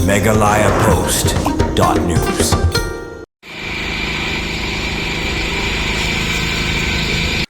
megalayapost.news.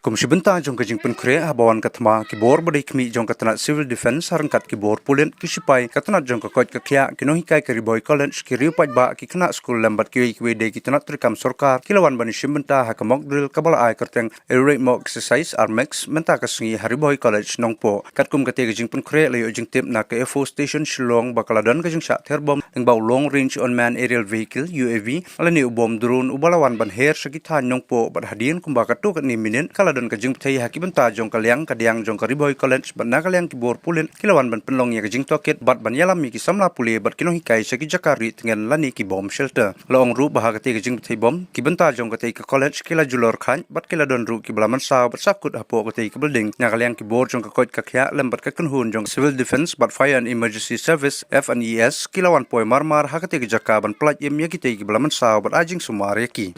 Komisi Bentang jong kajing penkrea habawan katma kibor badai kmi jong katanat civil defense harangkat kibor pulen kisipai katanat jong kakot kakya kinohikai keriboy college kiriu pajba ki kena school lambat kiwe de kitanat trikam sorkar kilawan bani simbenta hakamok drill kabala ai kerteng aerobic mock exercise armex menta kasengi hariboy college nongpo katkum kate kajing penkrea layo jing tip na ke F4 station Shillong bakaladan kajing syak terbom ning bau long range unmanned aerial vehicle UAV alani ubom drone ubalawan ban her sekitan nongpo bad hadien kumbakatu kat ni minin kala dan kajing petai haki benta jong kaliang kadiang jong kariboy college ban kaliang kibor pulen kilawan ban penlong ya kajing toket bat ban yalami ki samla puli bat kino hikai saki jakari tengen lani ki bom shelter laong ru bahagati kajing petai bom ki benta jong katai ke college kila julor khan bat kila don ru ki belaman sa bat sakut hapo katai ke building kaliang kibor jong kakot kakya lembat ka kenhun jong civil defense bat fire and emergency service FNES kilawan poi marmar hakati ke jaka ban plat yem ya kitai ki belaman sa bat ajing sumar yaki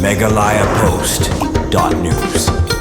megalayapost.news.